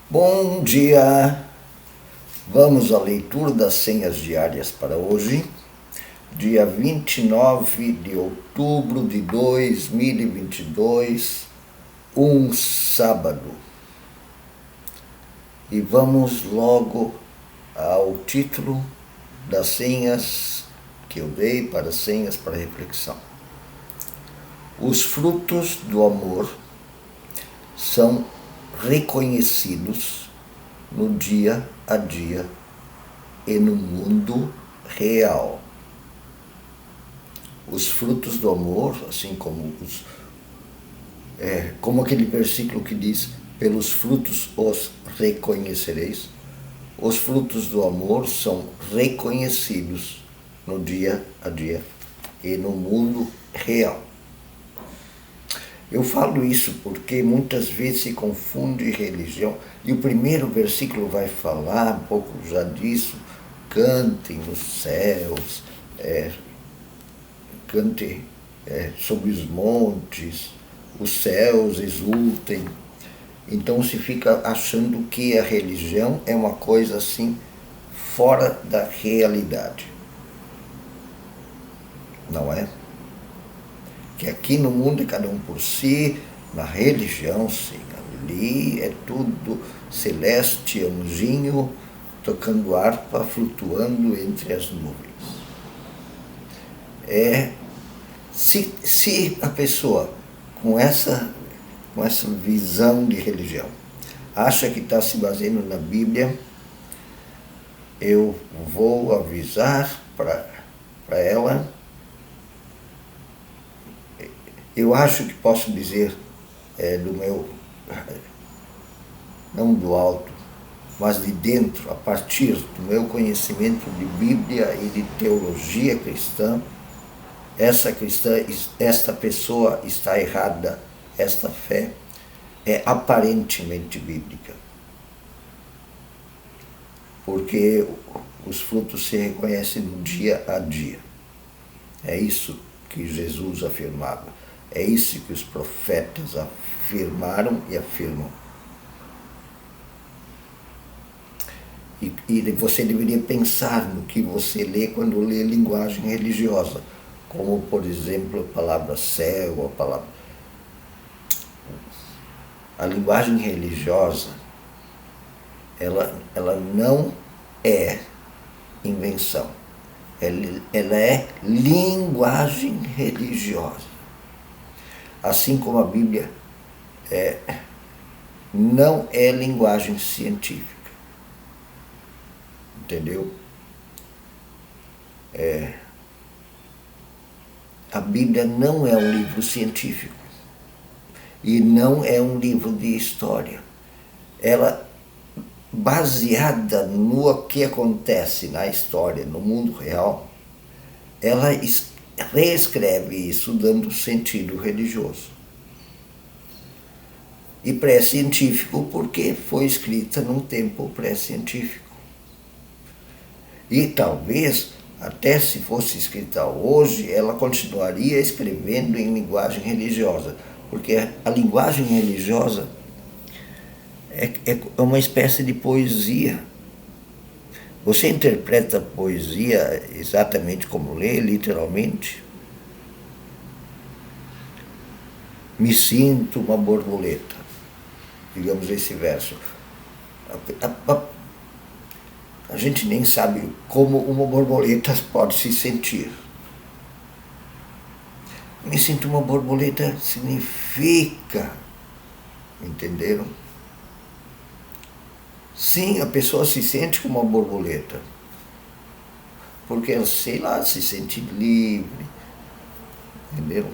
Bom dia! Vamos à leitura das senhas diárias para hoje, dia 29 de outubro de 2022, um sábado. E vamos logo ao título das senhas que eu dei para senhas para reflexão. Os frutos do amor são reconhecidos no dia a dia e no mundo real. Os frutos do amor, assim como como aquele versículo que diz: pelos frutos os reconhecereis. Os frutos do amor são reconhecidos no dia a dia e no mundo real. Eu falo isso porque muitas vezes se confunde religião, e o primeiro versículo vai falar um pouco já disso: cantem nos céus, cante sobre os montes, os céus exultem. Então se fica achando que a religião é uma coisa assim fora da realidade. Não é? Que aqui no mundo é cada um por si, na religião sim, ali é tudo celeste, anjinho, tocando harpa, flutuando entre as nuvens. Se a pessoa com essa visão de religião acha que está se baseando na Bíblia, eu vou avisar para ela. Eu acho que posso dizer do meu, não do alto, mas de dentro, a partir do meu conhecimento de Bíblia e de teologia cristã, esta pessoa está errada, esta fé é aparentemente bíblica. Porque os frutos se reconhecem no dia a dia. É isso que Jesus afirmava. É isso que os profetas afirmaram e afirmam. E você deveria pensar no que você lê quando lê linguagem religiosa, como, por exemplo, a palavra céu, a linguagem religiosa, ela não é invenção. Ela é linguagem religiosa. Assim como a Bíblia não é linguagem científica. Entendeu? A Bíblia não é um livro científico. E não é um livro de história. Ela, baseada no que acontece na história, no mundo real, ela reescreve isso dando sentido religioso. E pré-científico porque foi escrita num tempo pré-científico. E talvez, até se fosse escrita hoje, ela continuaria escrevendo em linguagem religiosa, porque a linguagem religiosa é uma espécie de poesia. Você interpreta a poesia exatamente como lê, literalmente? Me sinto uma borboleta, digamos esse verso. A gente nem sabe como uma borboleta pode se sentir. Me sinto uma borboleta significa, entenderam? Sim, a pessoa se sente como uma borboleta, porque ela, sei lá, se sente livre, entenderam?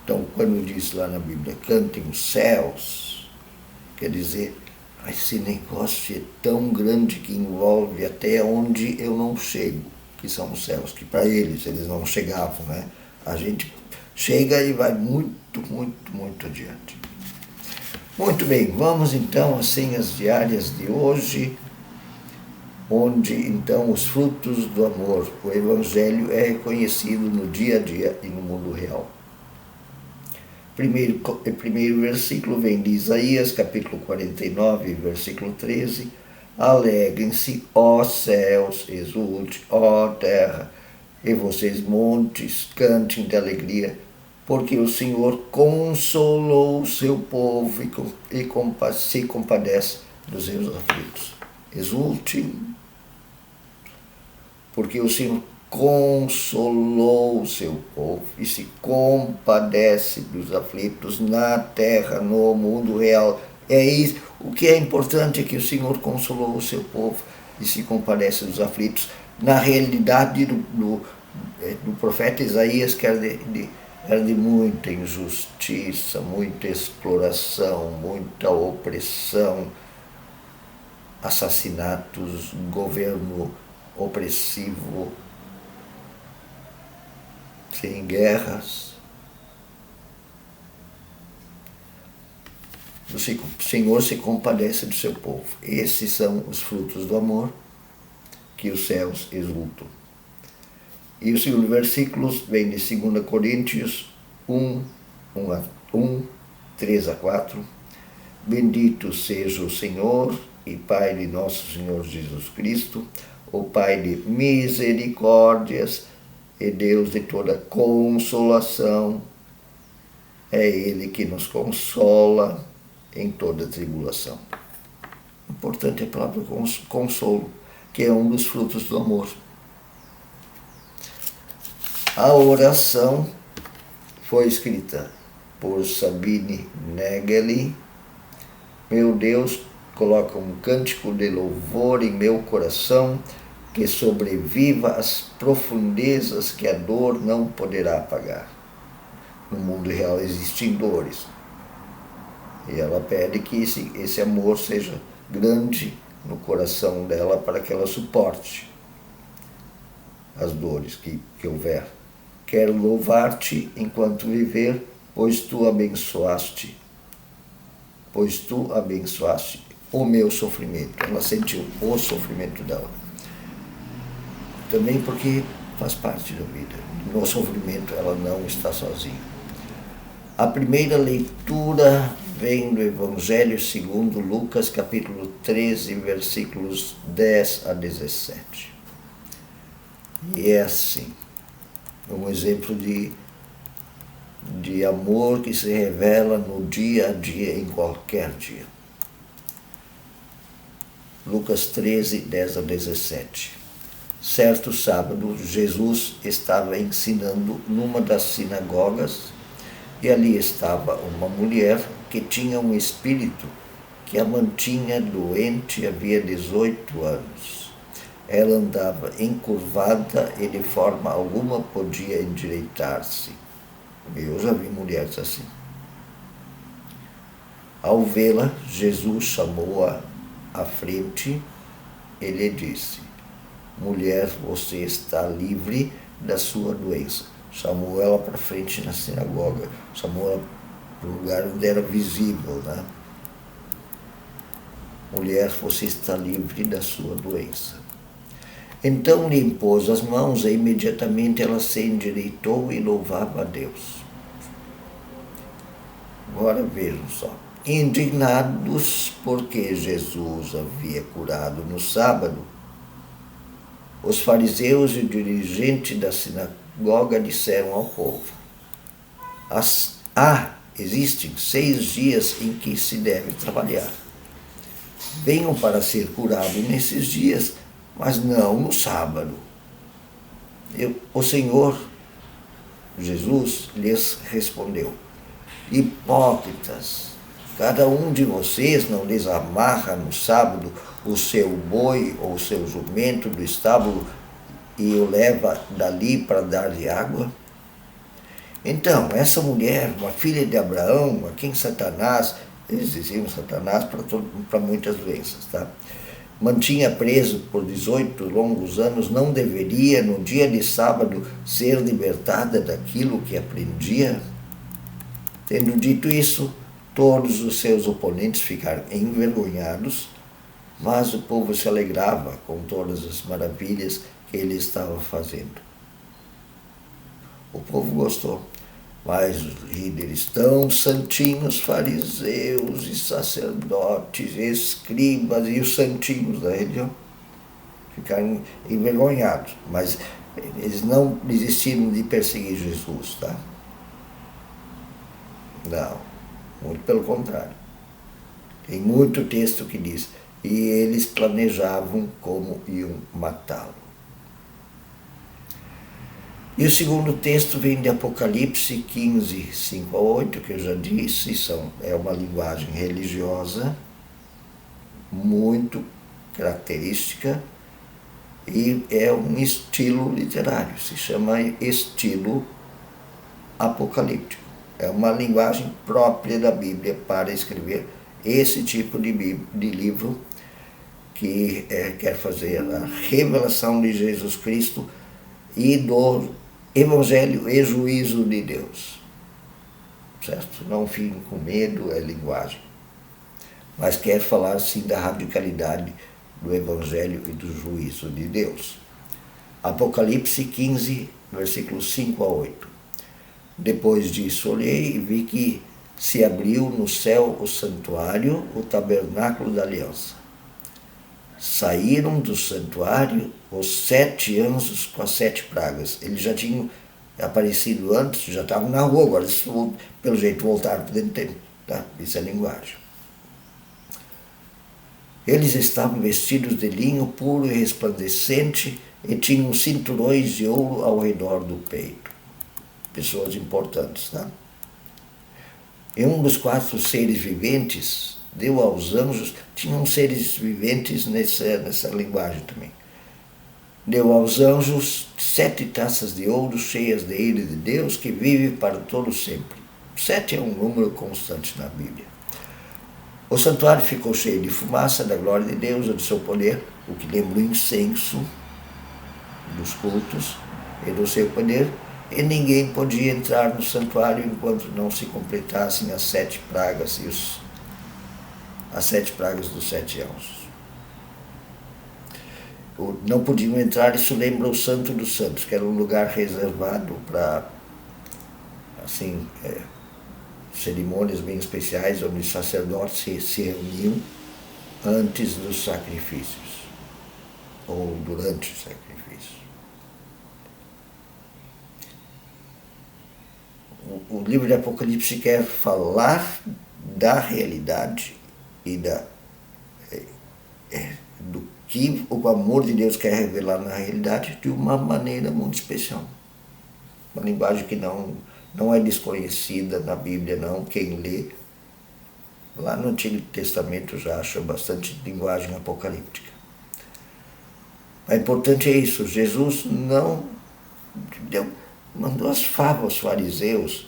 Então, quando diz lá na Bíblia, cantem os céus, quer dizer, esse negócio é tão grande que envolve até onde eu não chego, que são os céus, que para eles não chegavam, né? A gente chega e vai muito, muito, muito adiante. Muito bem, vamos então às senhas diárias de hoje, onde então os frutos do amor, o Evangelho é reconhecido no dia a dia e no mundo real. primeiro versículo vem de Isaías, capítulo 49, versículo 13. Alegrem-se, ó céus, exulte, ó terra, e vocês montes, cantem de alegria, porque o Senhor consolou o seu povo e se compadece dos seus aflitos. Exulte, porque o Senhor consolou o seu povo e se compadece dos aflitos na terra, no mundo real. É isso. O que é importante é que o Senhor consolou o seu povo e se compadece dos aflitos. Na realidade do profeta Isaías, que era de muita injustiça, muita exploração, muita opressão, assassinatos, governo opressivo, sem guerras. O Senhor se compadece do seu povo. Esses são os frutos do amor que os céus exultam. E o segundo versículo vem de 2 Coríntios 1, 3 a 4. Bendito seja o Senhor e Pai de nosso Senhor Jesus Cristo, o Pai de misericórdias e Deus de toda consolação. É Ele que nos consola em toda tribulação. Importante é a palavra consolo, que é um dos frutos do amor. A oração foi escrita por Sabine Nageli. Meu Deus, coloca um cântico de louvor em meu coração, que sobreviva às profundezas que a dor não poderá apagar. No mundo real existem dores. E ela pede que esse amor seja grande no coração dela para que ela suporte as dores que houver. Quero louvar-te enquanto viver, pois tu abençoaste o meu sofrimento. Ela sentiu o sofrimento dela. Também porque faz parte da vida. No sofrimento ela não está sozinha. A primeira leitura vem do Evangelho segundo Lucas, capítulo 13, versículos 10 a 17. E é assim, um exemplo de amor que se revela no dia a dia, em qualquer dia. Lucas 13, 10 a 17. Certo sábado, Jesus estava ensinando numa das sinagogas e ali estava uma mulher que tinha um espírito que a mantinha doente havia 18 anos. Ela andava encurvada e de forma alguma podia endireitar-se. Eu já vi mulheres assim. Ao vê-la, Jesus chamou-a à frente e lhe disse: mulher, você está livre da sua doença. Chamou ela para frente na sinagoga, chamou ela para o lugar onde era visível, né? Mulher, você está livre da sua doença. Então lhe impôs as mãos e imediatamente ela se endireitou e louvava a Deus. Agora vejam só. Indignados porque Jesus havia curado no sábado, os fariseus e o dirigente da sinagoga disseram ao povo: existem 6 dias em que se deve trabalhar. Venham para ser curados nesses dias, mas não no sábado. O Senhor Jesus lhes respondeu: hipócritas, cada um de vocês não desamarra no sábado o seu boi ou o seu jumento do estábulo e o leva dali para dar-lhe água? Então, essa mulher, uma filha de Abraão, a quem Satanás, eles diziam Satanás para muitas doenças, tá? Mantinha preso por 18 longos anos, não deveria, no dia de sábado, ser libertada daquilo que aprendia? Tendo dito isso, todos os seus oponentes ficaram envergonhados, mas o povo se alegrava com todas as maravilhas que ele estava fazendo. O povo gostou. Mas os líderes tão santinhos, fariseus e sacerdotes, escribas e os santinhos da religião, ficaram envergonhados. Mas eles não desistiram de perseguir Jesus, tá? Não, muito pelo contrário. Tem muito texto que diz, e eles planejavam como iam matá-lo. E o segundo texto vem de Apocalipse 15, 5 a 8, que eu já disse, é uma linguagem religiosa muito característica e é um estilo literário, se chama estilo apocalíptico. É uma linguagem própria da Bíblia para escrever esse tipo de livro que quer fazer a revelação de Jesus Cristo e do Evangelho e juízo de Deus. Certo? Não fiquem com medo, é linguagem. Mas quer falar sim da radicalidade do Evangelho e do juízo de Deus. Apocalipse 15, versículos 5 a 8. Depois disso olhei e vi que se abriu no céu o santuário, o tabernáculo da aliança. Saíram do santuário os 7 anjos com as 7 pragas. Eles já tinham aparecido antes, já estavam na rua, agora eles, pelo jeito, voltaram para dentro do templo. Tá? Isso é linguagem. Eles estavam vestidos de linho puro e resplandecente e tinham cinturões de ouro ao redor do peito. Pessoas importantes, tá? E um dos 4 seres viventes deu aos anjos, tinham seres viventes nessa linguagem também. Deu aos anjos 7 taças de ouro cheias de ira de Deus, que vive para todo sempre. 7 é um número constante na Bíblia. O santuário ficou cheio de fumaça da glória de Deus e do seu poder, o que lembra o incenso dos cultos e do seu poder, e ninguém podia entrar no santuário enquanto não se completassem as 7 pragas e as 7 pragas dos 7 anjos. Não podiam entrar, isso lembra o Santo dos Santos, que era um lugar reservado para, assim, cerimônias bem especiais, onde os sacerdotes se reuniam antes dos sacrifícios, ou durante os sacrifícios. O livro de Apocalipse quer falar da realidade e do que o amor de Deus quer revelar na realidade de uma maneira muito especial. Uma linguagem que não é desconhecida na Bíblia, não. Quem lê lá no Antigo Testamento já acha bastante linguagem apocalíptica. O importante é isso, Jesus mandou as favas aos fariseus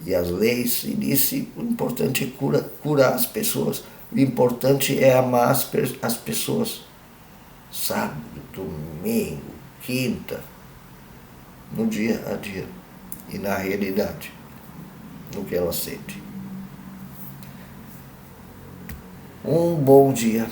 e as leis e disse, o importante é curar as pessoas, o importante é amar as pessoas. Sábado, domingo, quinta, no dia a dia e na realidade, no que ela sente. Um bom dia.